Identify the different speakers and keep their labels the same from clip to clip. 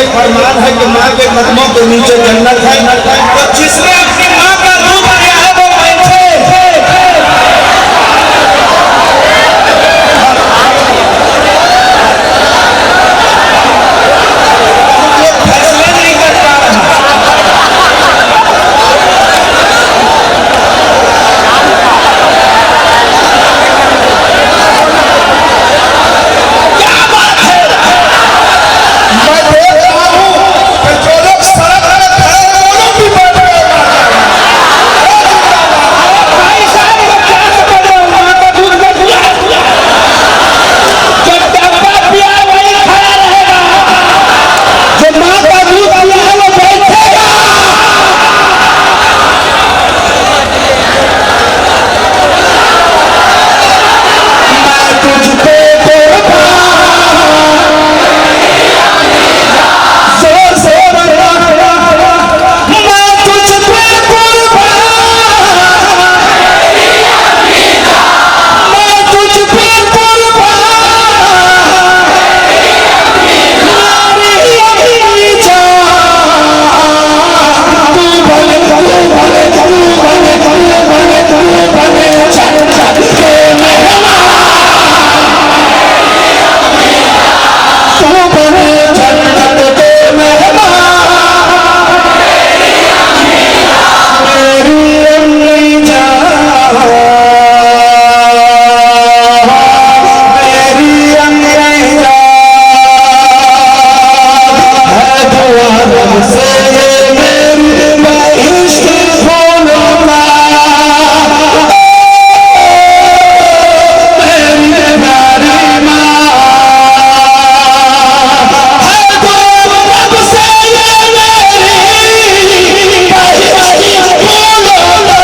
Speaker 1: फरमान है कि माँ के कदमों के नीचे जन्नत है। तो जिसने अपनी माँ का रूप लिया है वो बैठे। फैसले नहीं कर पा रहा। क्या बात है। मैं देख रहा हूँ कि जो लोग सड़क पे खड़े हैं वो लोग भी बैठ गए। भाई साहब को क्या समझो, माँ का दूध में पिया जो डब्बा पिया वही खड़ा रहेगा, जो माँ का दूध पिया है वो बैठेगा। मैं तुझ पे जोर से बोला, मैं तुझ पे कुर्बान, मैं तुझ पे कुर्बान, मेरी अपनी जान। तू भले भले भले तू भले भले भले तू भले जन्नत के मेहमान, तू भले जन्नत के मेहमान, मेरी अपनी जान, मेरी अपनी जान है दुआ रब से मेरी, मैं इश्क खोलूंगा मेरी प्यारी माँ है दुआ रब से मेरी, मैं इश्क खोलूंगा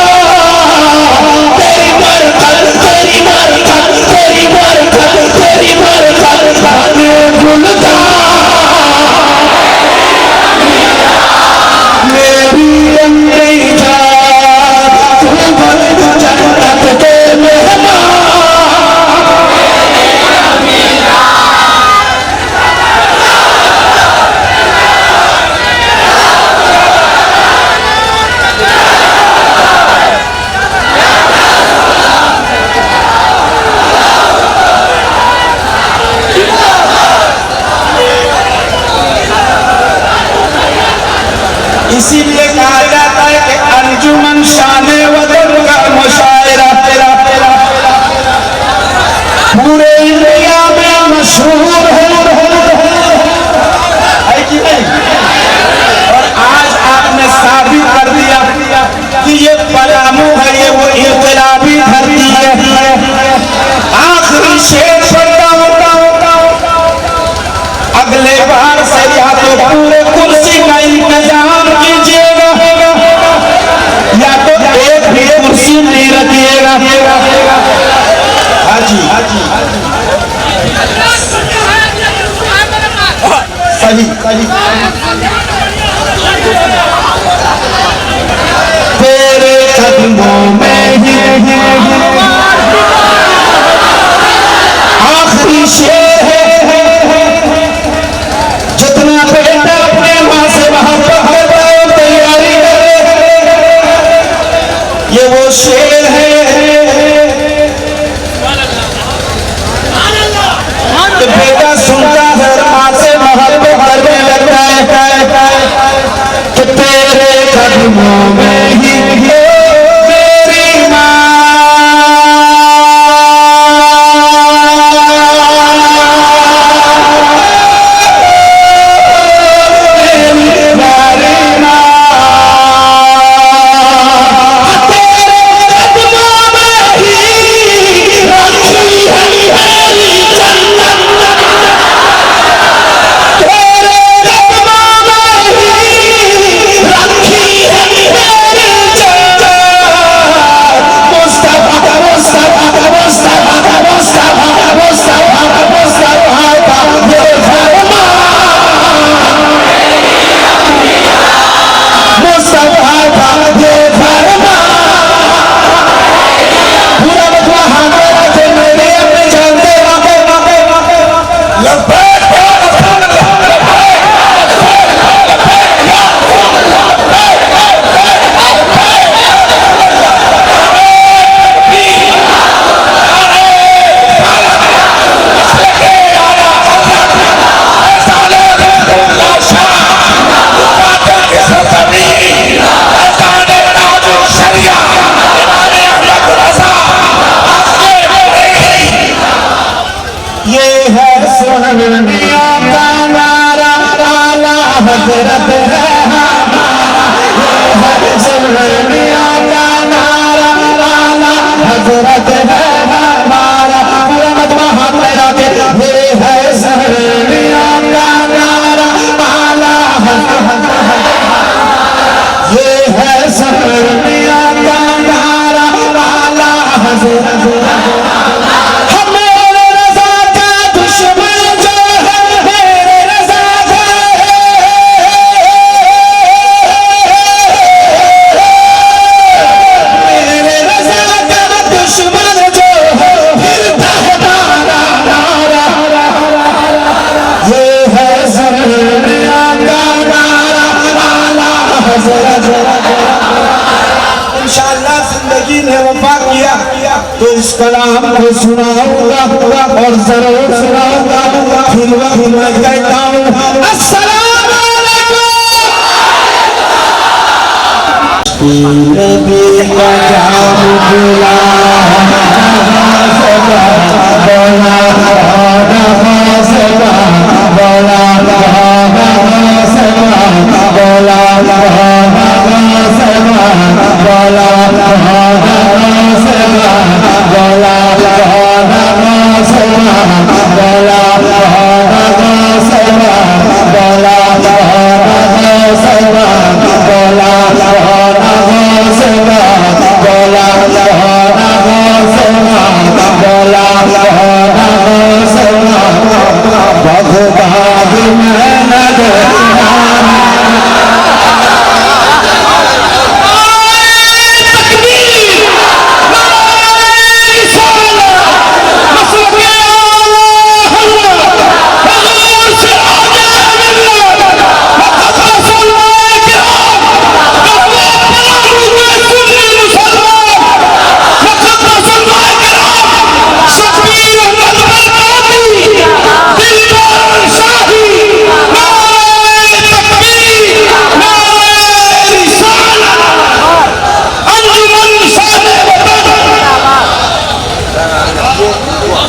Speaker 1: तेरी बरकत तेरी बरकत तेरी बरकत तेरी बरकत खाने गुलदा मेरी अपनी जान, तू भले जन्नत के मेहमान। इसीलिए कहा जाता है कि अंजुमन शाने वतन का मुशायरा पूरे इंडिया में मशहूर है कि नहीं। और आज आपने साबित कर दिया कि ये पलामू है, ये वो इनकलाबी धरती है। आखिरी शेर पढ़ता होता अगले बार से या तो पूरे कुर्सी का इंतजाम कीजिएगा या तो एक भी कुर्सी नहीं रखिएगा। हाजी सही सही। तेरे कदमों में ही आखिरी शेर है। जितना बेटा अपने माँ से मोहब्बत करता है तैयारी करे, ये वो शेर है कि बेटा सुनता है माँ से मोहब्बत करने लगता है कि तेरे कदमों में ही मेरी माँ हजरत है हमारा, ये है सुन्निया का नारा, आला हजरत है हमारा, पूरा मजमा हाथ लगा के, ये है सुन्निया का नारा, आला हजरत है, ये है सुन्निया का नारा, आला हजरत है। इंशाअल्लाह जिंदगी ने वफा किया तो इस कलाम को सुनाऊंगा और जरूर सुनाऊंगा। फिर वक्त मैं कहता हूँ अस्सलाम वालेकुम। नबी का जाम बुला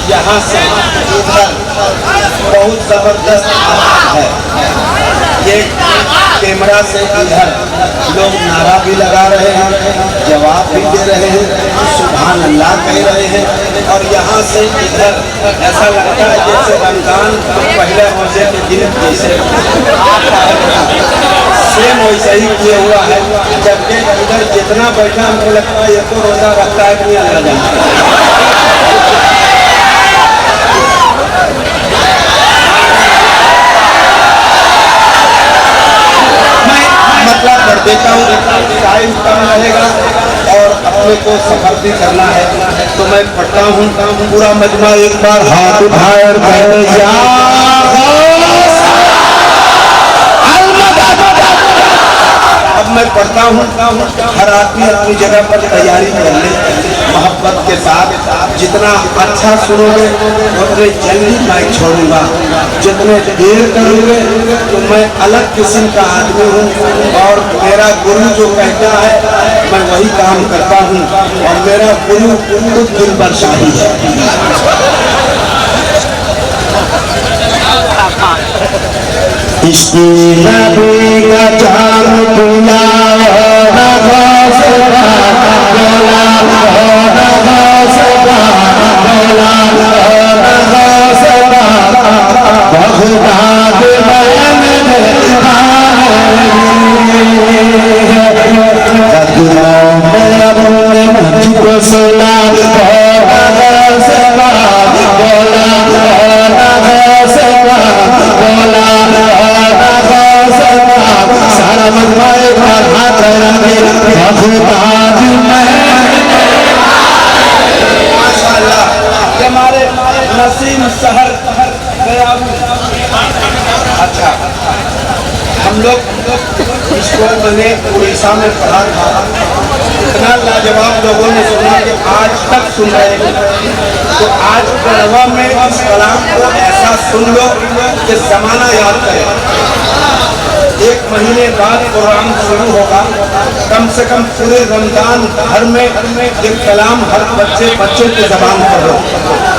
Speaker 1: यहाँ से इधर बहुत जबरदस्त है। ये कैमरा से इधर लोग नारा भी लगा रहे हैं, जवाब भी दे रहे हैं, सुभान अल्लाह कह रहे हैं। और यहाँ से इधर ऐसा लगता है जैसे रमजान पहले रोजे के दिन जैसे सेम वैसे ही किया हुआ है। जबकि इधर जितना बैठा हमको लगता है ये तो रोजा रखता है कि अल्लाह जानता है। मतलब कर देता हूँ, टाइम कम रहेगा और अपने को सफर भी करना है तो मैं पढ़ता हूँ। पूरा मजमा एक बार हाथ उठाए और कहते जा। अब मैं पढ़ता हूँ, हर आदमी अपनी जगह पर तैयारी कर ले मोहब्बत के साथ। जितना अच्छा सुनोगे उतने जल्दी मैं छोड़ूंगा, जितने देर करोगे तो मैं अलग किस्म का आदमी हूँ। और मेरा गुरु जो कहता है मैं वही काम करता हूँ। और मेरा गुरु खुद दिलबर शाही है। इश्क़ नबी का जाम बुला हमारे नसीम शहर गया। अच्छा, हम लोग स्कूल बने उड़ीसा में पढ़ा था। इतना लाजवाब लोगों ने सुना कि आज तक सुन रहे हैं। तो आज गढ़वा में इस कलाम को ऐसा सुन लो कि जमाना याद करे। एक महीने बाद कुरान शुरू होगा। कम से कम पूरे रमजान भर में ये कलाम हर बच्चे की जबान पर हो।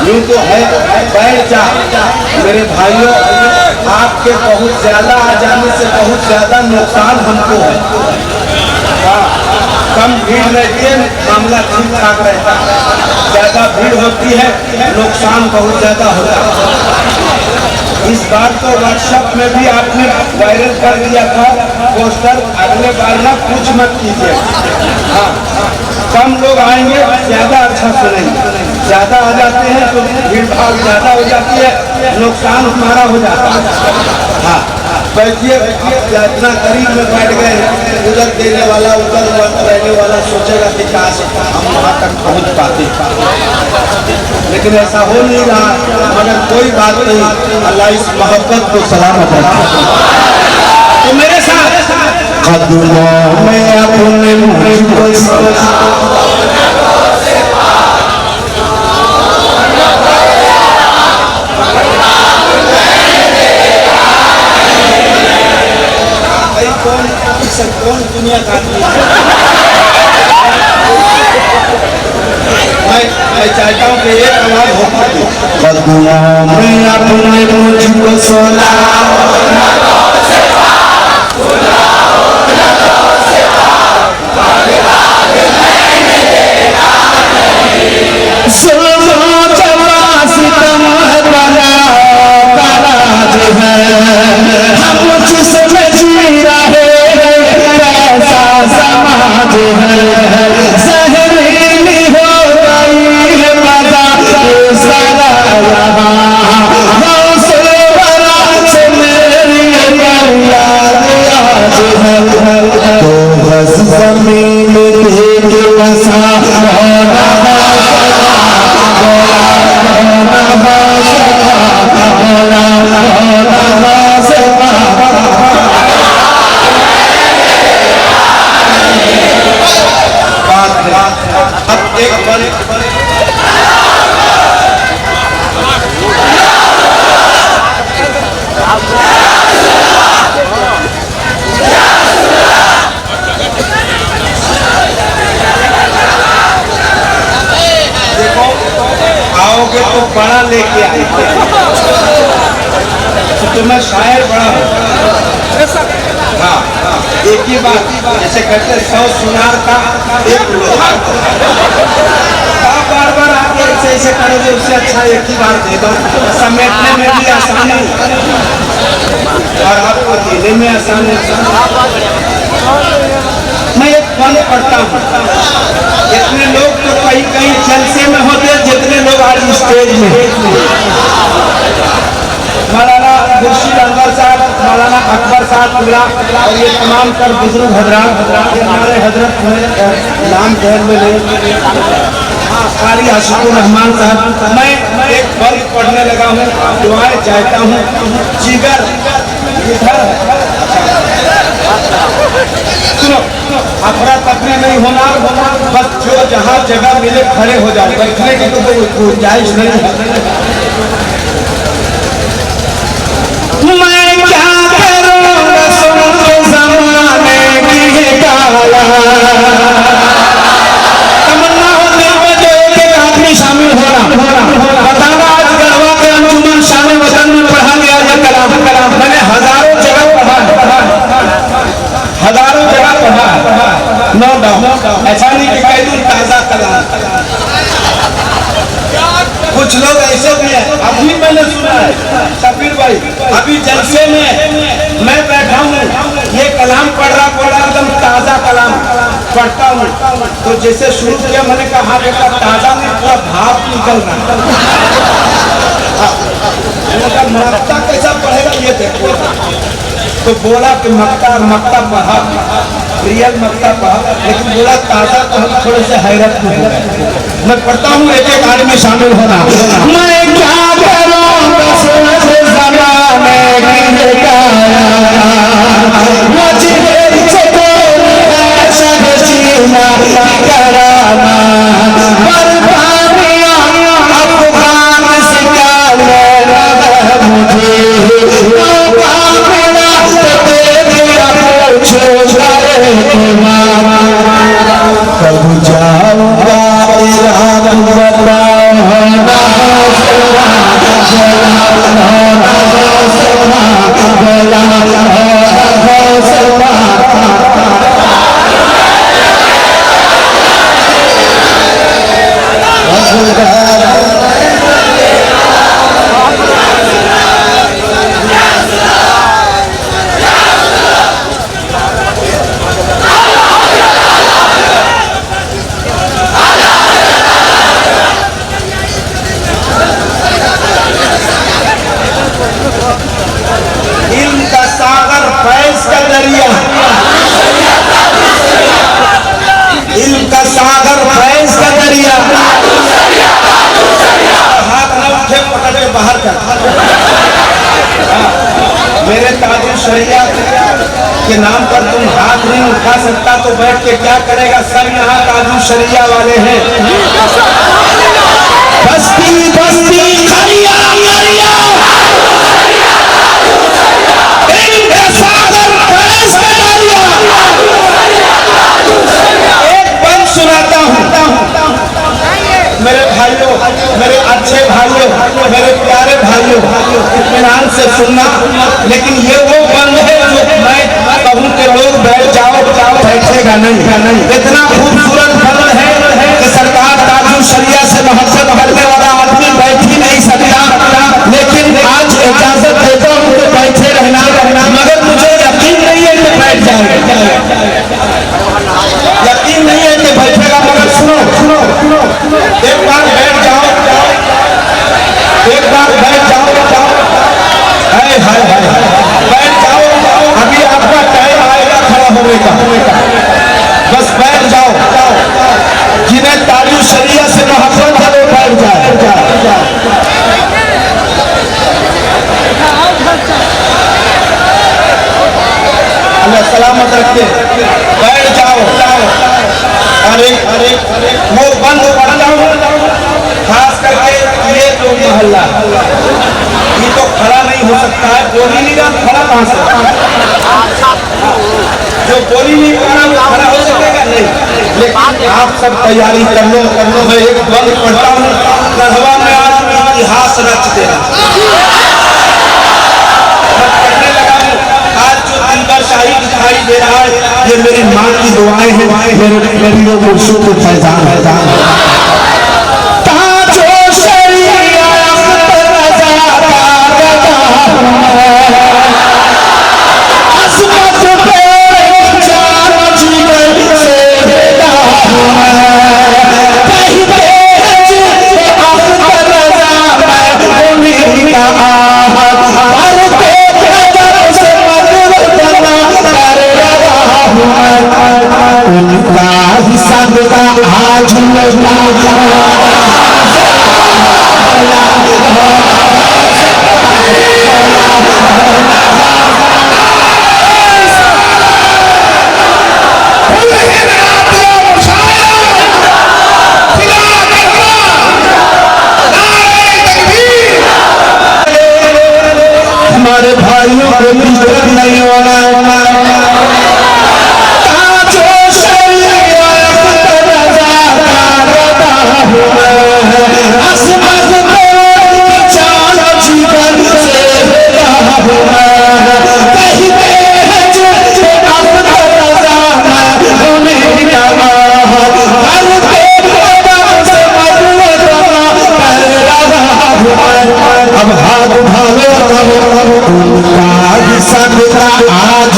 Speaker 1: यूँ तो है बैठ जा मेरे भाइयों, आपके बहुत ज्यादा आ जाने से बहुत ज्यादा नुकसान हमको है। कम भीड़ रहती है, मामला ठीक ठाक रहता है। ज्यादा भीड़ होती है, नुकसान बहुत ज्यादा होता है। इस बार तो व्हाट्सएप में भी आपने वायरल कर दिया था पोस्टर, अगले बार ना कुछ मत कीजिए। हाँ, कम लोग आएंगे, ज्यादा अच्छा सुनेंगे। ज्यादा आ जाते हैं तो भीड़ भाड़ ज्यादा हो जाती है, नुकसान हमारा हो जाता है। हाँ, बैठिए, इतना करीब में बैठ गए, उधर देने वाला उधर रहने वाला सोचेगा कि काश हम वहाँ तक पहुँच पाते, लेकिन ऐसा हो नहीं रहा। मगर कोई बात नहीं, अल्लाह इस मोहब्बत को सलामत रखे। तो मेरे साथ कदमों में अपने मुझको कौन दुनिया का आदमी है? मैं चाहता हूँ कि एक आवाज हो पाती। कदमों में अपने मुझको सोना तो बड़ा लेके आए तो मैं शायर बड़ा हूँ। हाँ, एक ही बात, जैसे कहते 100 सुनार का एक लोहार। आप बार बार आके ऐसे ऐसे करोगे, उससे अच्छा एक ही बार दे दो, समेटने में भी आसानी और आपको देने में आसानी। मैं एक फल पढ़ता हूँ, इतने लोग तो कहीं कहीं जलसे में होते जितने लोग आज स्टेज में। मौलाना खुर्शीद अनवर साहब, मौलाना अकबर साहब मिला और ये तमाम कर बुजुर्ग हजरात, हमारे हजरत नाम जहर में नहीं, कारी आशिकुर रहमान साहब। मैं एक वर्ग पढ़ने लगा हूँ, दुआएं चाहता हूँ। जिगर इधर सुनो, अफरा तफरी नहीं होना, बस जो जहाँ जगह मिले खड़े हो जाए, बैठने की तो कोई गुंजाइश नहीं है। मैं क्या करूँगा सुन के ज़माने की गाला, तमन्ना हो दिल में जो एक आदमी शामिल होना, बताना आज गढ़वा के अंजुमन शान वतन में पढ़ा गया ये कलाम। मैंने हजारों जगह पढ़ा, हजारों जगह पढ़ा, नो डाउट। ऐसा नहीं कि कह दूं ताजा कलाम। कुछ लोग ऐसे भी हैं, अभी मैंने सुना है शबीर भाई, अभी जलसे में मैं बैठा हूँ, ये कलाम पढ़ रहा एकदम ताजा कलाम पढ़ता हूँ, तो जैसे शुरू किया मैंने कहा बेटा ताजा नहीं, पूरा भाप निकल रहा है। मक्ता कैसा पढ़ेगा ये देखो, तो बोला कि मक्ता पढ़ा, रियल मक्ता पढ़ा, लेकिन बोला ताजा, तो हम थोड़े से हैरत में हो गए। मैं पढ़ता हूँ, एक एक कार्य में शामिल होना। मैं क्या करूँगा सोच ज़माने की गाला, मुझे से कोई ऐसा जीना कराना, बर्बादियाँ अफ़गान से काले लगा मुझे, कब जाऊंगा बाहर कर। मेरे ताजुल शरिया के नाम पर तुम हाथ नहीं उठा सकता तो बैठ के क्या करेगा? सब यहाँ ताजुल शरिया वाले हैं। बस्ती बस्ती खरिया खरिया इनके सागर फैज खरिया। एक बंद सुनाता हूँ मेरे भाइयों, मेरे अच्छे भाइयों, मेरे प्यारे भाइयों, इत्मीनान से सुनना। लेकिन ये वो बंद है जो मैं कहूँ कि लोग बैठ जाओ, बैठेगा नहीं। इतना खूबसूरत बंद है कि सरकार ताजुल शरिया से मोहब्बत करने वाला आदमी बैठ ही नहीं सकता। लेकिन आज इजाजत देता हूँ कि बैठे रहना, मगर मुझे यकीन नहीं है कि बैठ जाएगा। यकीन नहीं है कि बैठेगा, मगर सुनो, एक बार बैठ जाओ, एक बार बैठ जाओ, हाय हाय हाय, बैठ जाओ। अभी आपका टाइम आएगा खड़ा होने का, बस बैठ जाओ। जिन्हें ताजुल शरिया से मोहब्बत है वो बैठ जाए। अल्लाह सलामत रखे, बैठ जाओ। अरे वो बंद पड़ जाओ, खास करके ये जो मोहल्ला ये तो खड़ा नहीं हो सकता है। बोली नहीं रहा, खड़ा कहाँ से? जो बोली नहीं पा रहा वो खड़ा हो सकेगा नहीं। लेकिन आप सब तैयारी कर लो। मैं एक बंद पढ़ता हूँ, गढ़वा में आज इतिहास रच देना। पढ़ने लगा हूँ, आज जो दिलबर शाही दिखाई दे रहा है ये मेरी माँ की दुआएं हैं, मेरी वो मुर्शों के फैजान है। हमारे भाइयों को डिस्टर्ब नहीं होना। अब हाथ भावे उनका संगता आज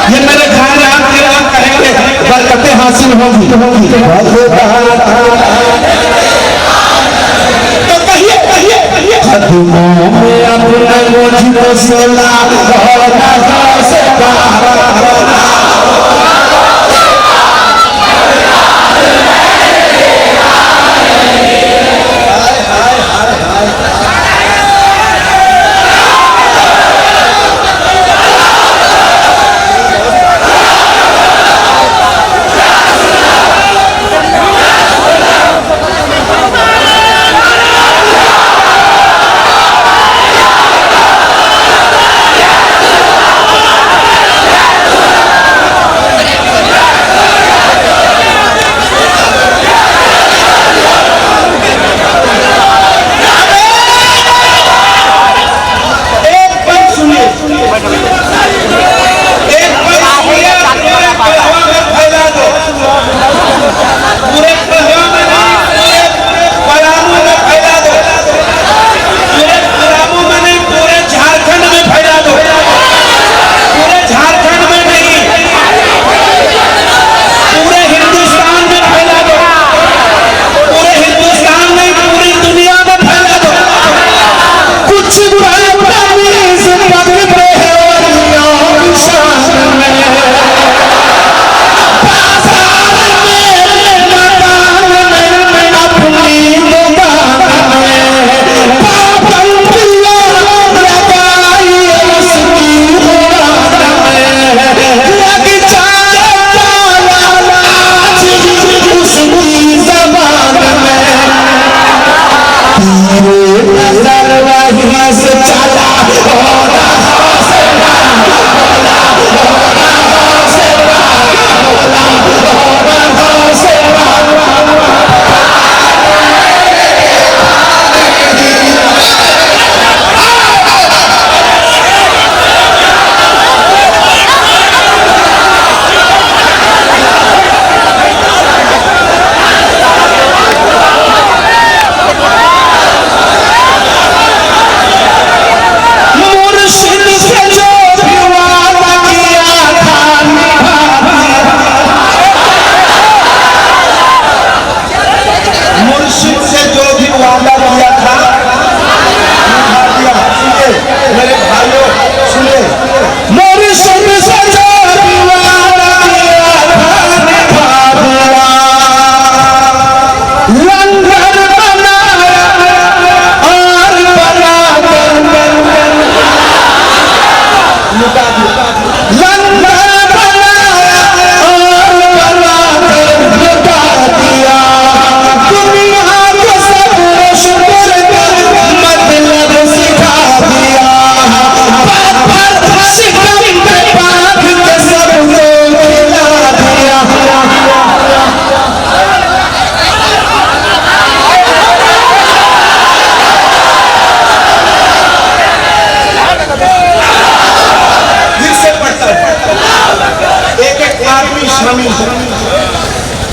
Speaker 1: ये मेरे खाने आपके आप कहेंगे बरकतें हासिल होंगी। कदमों में अपने मुझको सोला
Speaker 2: से चला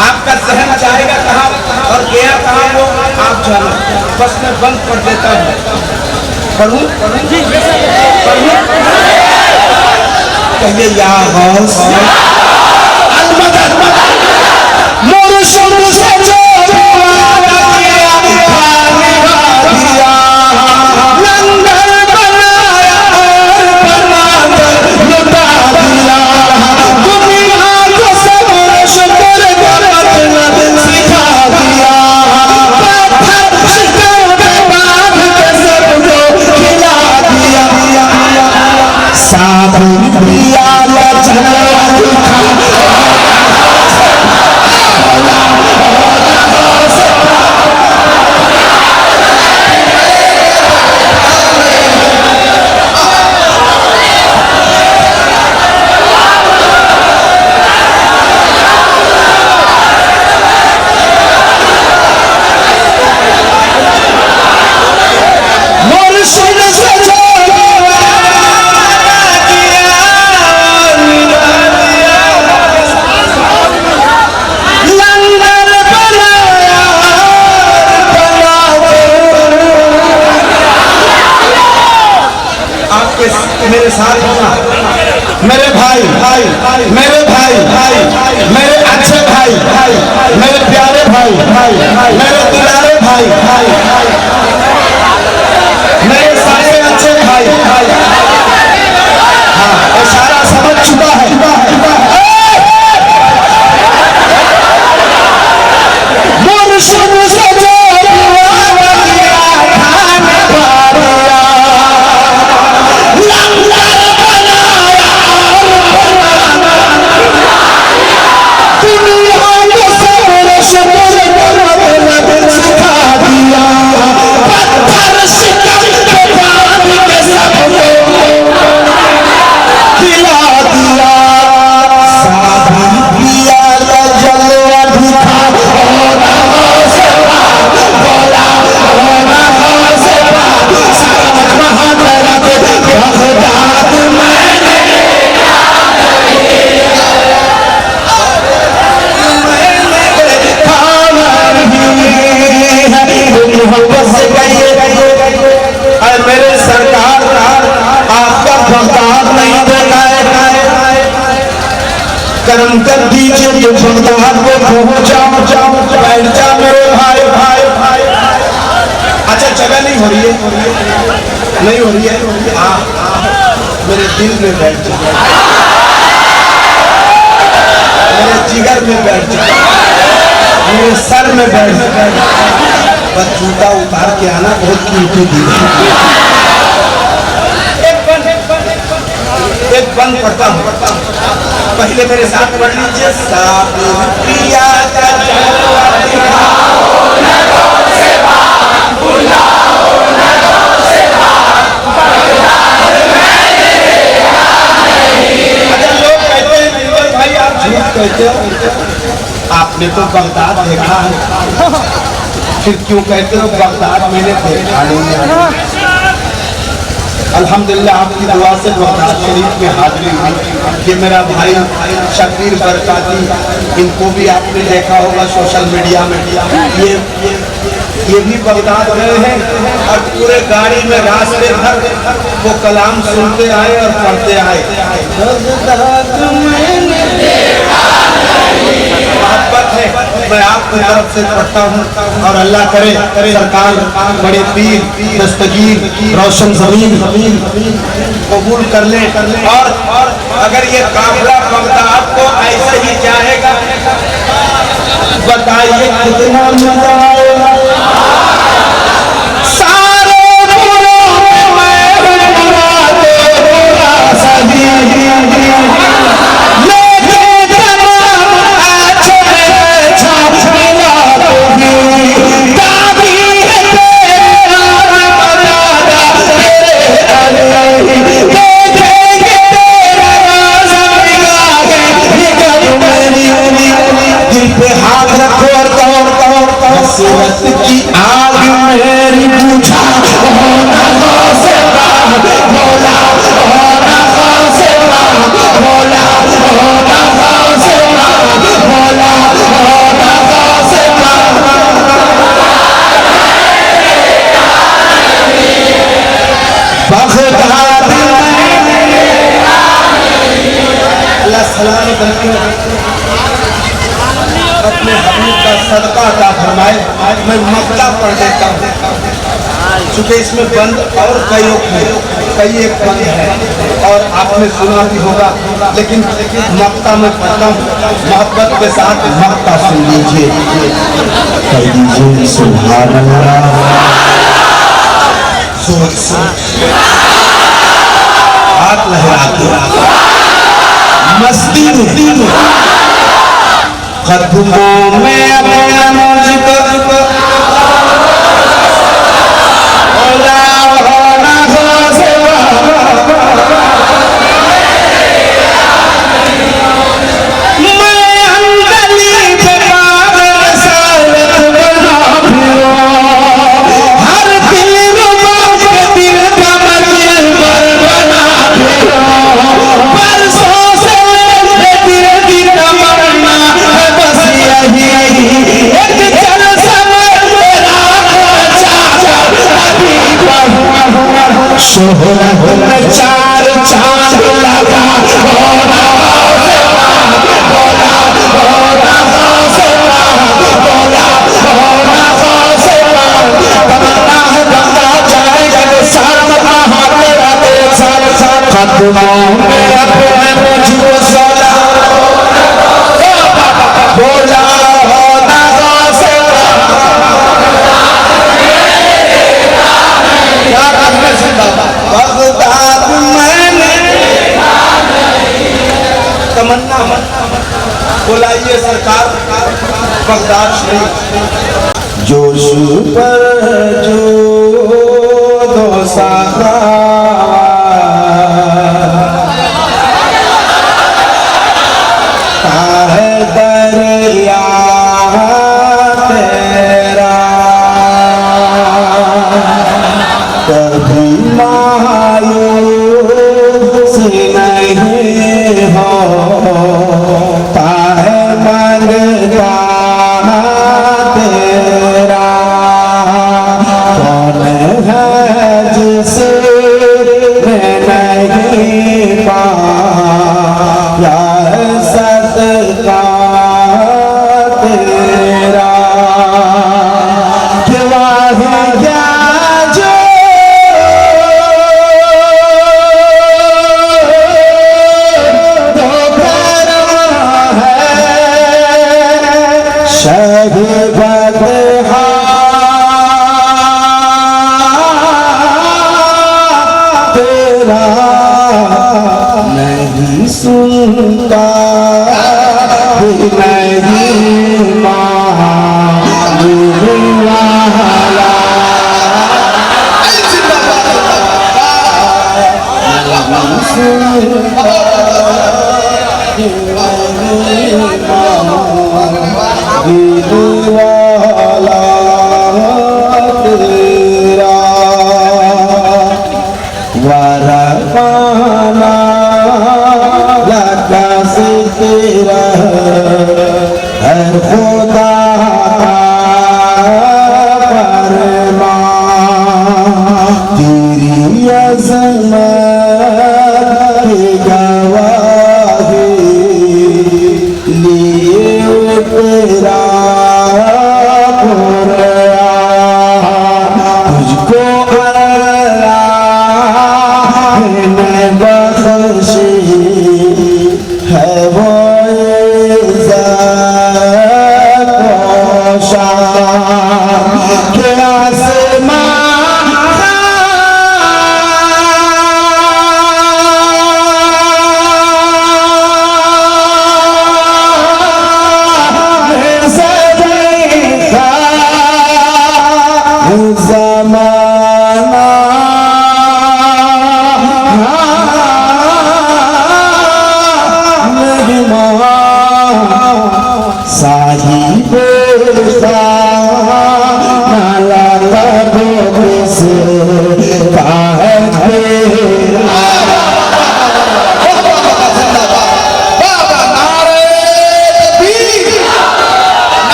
Speaker 1: आपका जहन जाएगा कहाँ और गया कहाँ वो आप जानो। बस मैं बंद कर देता हूँ। पढ़ूं? कहिए या गौस मेरे साथ होना, मेरे भाई मेरे भाई मेरे अच्छे भाई मेरे प्यारे भाई मेरे दुलारे भाई मेरे सबसे अच्छे भाई। हाँ, इशारा समझ चुका है। मेरे सरकार आपका बगदाद नहीं देना है, कर्म कर दीजिए जो बगदाद को पहुंचाओ। बैठ जा मेरे भाई। अच्छा, जगह नहीं हो रही है हाँ, मेरे दिल में बैठ जा, मेरे जिगर में बैठ जा, मेरे सर में बैठ जा। बस जूता उतार के आना, बहुत कीमती दी है। एक बंद पढ़ता हूँ, पहले मेरे साथ पढ़ लीजिए। साबिर पिया का जलवा दिखाओ, नगों से भाग, बुलाओ नगों से भाग, आपने तो बगदाद देखा है, फिर क्यों कहते हो बगदाद मैंने देखा नहीं है? अल्हम्दुलिल्लाह आपकी दुआ से बगदाद शरीफ में हाजिरी हुई। ये मेरा भाई शकीर बरकाती, इनको भी आपने देखा होगा सोशल मीडिया में। ये भी बगदाद गए हैं और पूरे गाड़ी में रास्ते भर वो कलाम सुनते आए और पढ़ते आए। मोहब्बत है, मैं आपकी तरफ से पढ़ता हूँ और अल्लाह करे सरकार बड़े पीर दस्तगीर रोशन जमीन कबूल कर ले। और अगर ये काफिला बगदाद को ऐसे ही जाएगा, बताइए कितना मजा आएगा। अपने हबीब का सदका अता फरमाए। मैं मक्ता पढ़ देता हूँ, चूँकि इसमें बंद और कई एक बंद है और आपने सुना भी होगा, लेकिन मक्ता में पढ़ता हूँ। मोहब्बत के साथ मक्ता सुन लीजिए। सुभान अल्लाह, हाथ लहराते मस्ती कदमों में अपना मुझको चार चांद लगा तमन्ना बुलाइए सरकार बगदाद शरीफ। जोश पर जो दो सागा है दरिया तेरा, कभी मायूस नहीं होता है मंगता तेरा। कौन है जिसे नहीं पाया सदका तेरा, क्या है क्या जो तेरा नहीं सुनता नहीं मानने वाला, नहीं सुनता नहीं मानने वाला। वाला तेरा वरमाना लगा से तेरा हर खुदा फरमा तेरी अज़मत की गवाही लिए तेरा तुझको अल्लाह ने बख्शी है वो इज़्ज़त और शान के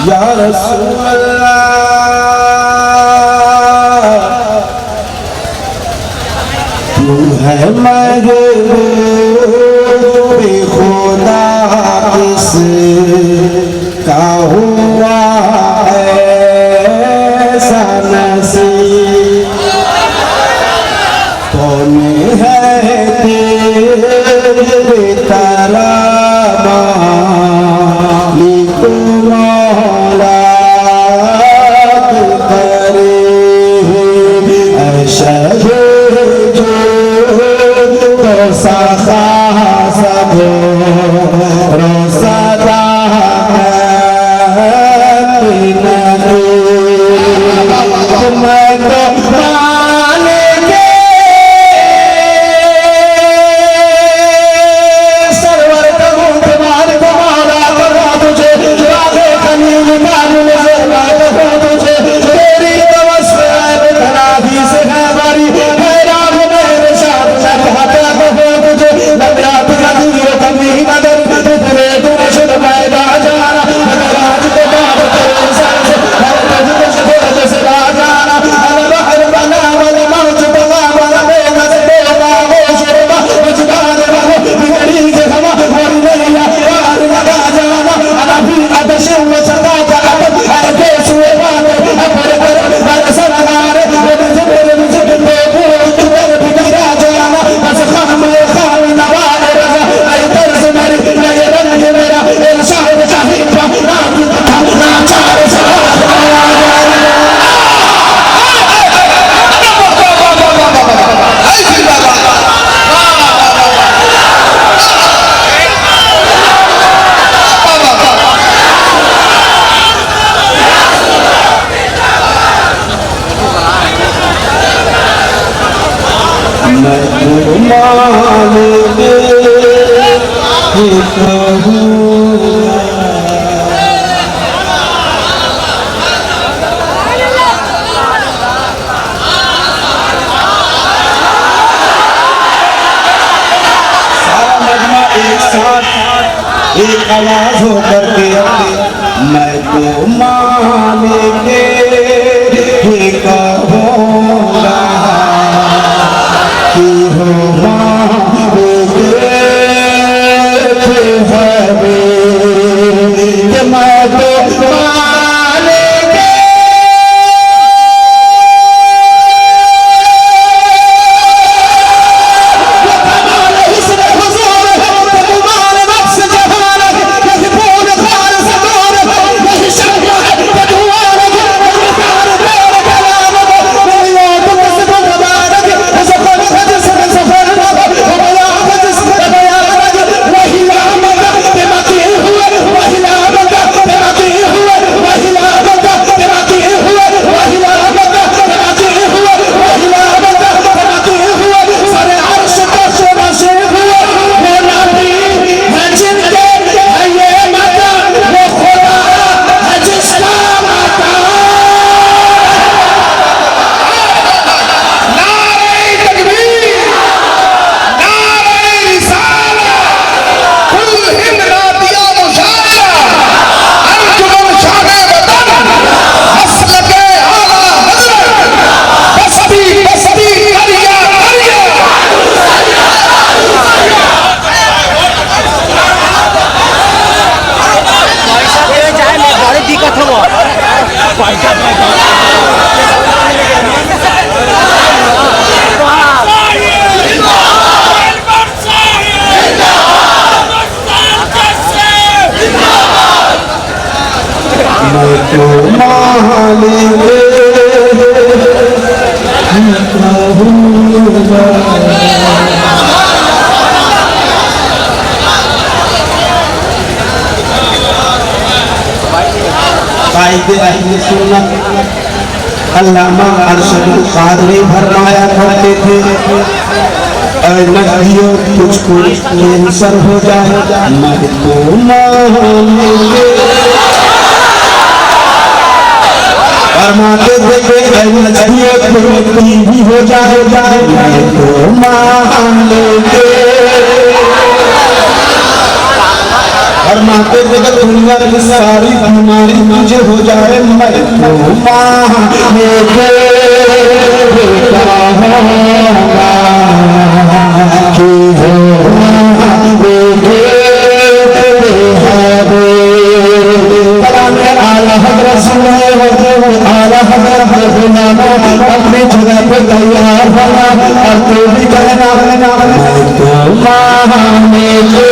Speaker 1: या रसूल अल्लाह तू है महबूब खुदा किस का हुआ ऐसा नसीब कौन है तेरे तरह मालिक एक आवाज हो करके मैं तो मालिक ही कहूँगा कि हो मालिक कि मैं तो कायदे अहले सुन्नत अल्लामा अरशदुल क़ादरी फरमाया करते थे, अरे नबियों तुझको कैंसर हो जाए मैं तो मानेंगे। फरमाते थे कि अरे नबियों तुझको टीबी हो जाए मैं तो मानेंगे। फरमाते थे कि दुनिया की सारी बीमारी मुझे हो जाए मैं तो मानेंगे। अपनी जगह पे तैयार होना और तू भी कहना मैं तो मानेंगे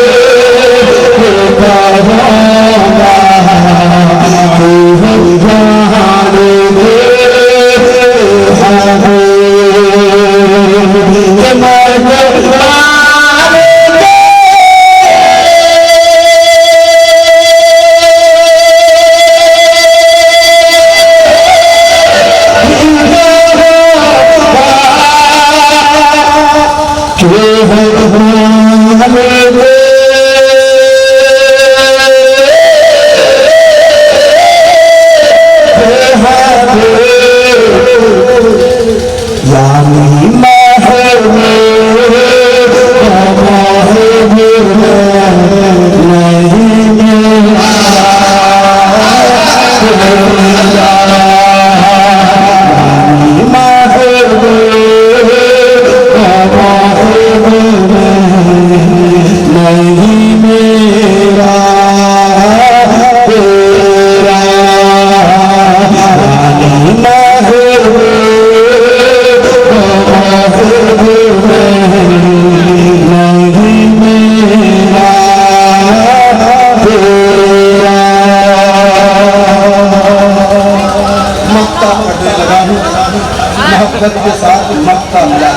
Speaker 1: मोहब्बत के साथ मक्का मिला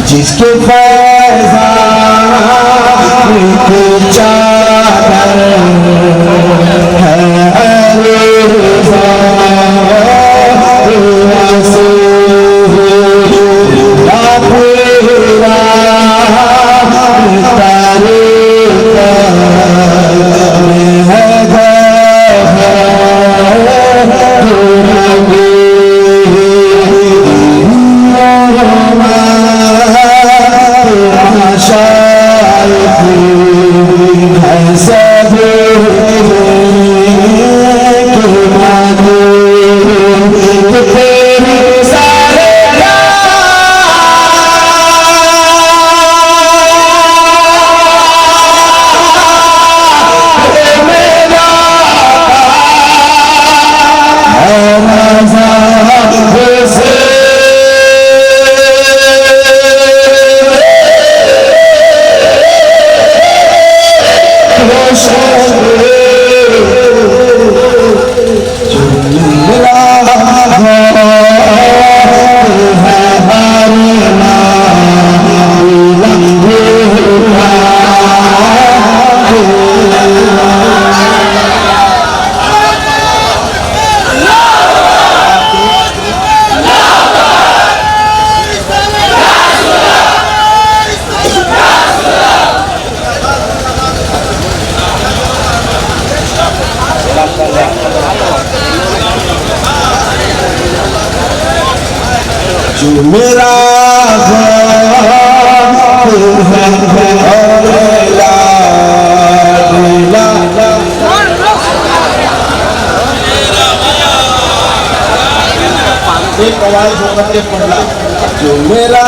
Speaker 1: जिसके फैज़ान की चादर जो मेरा एक आवाज होकर के पढ़ला जो मेरा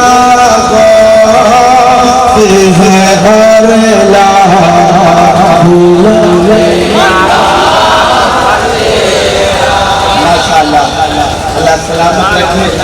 Speaker 1: माशाअल्लाह, अल्लाह सलामत रखे।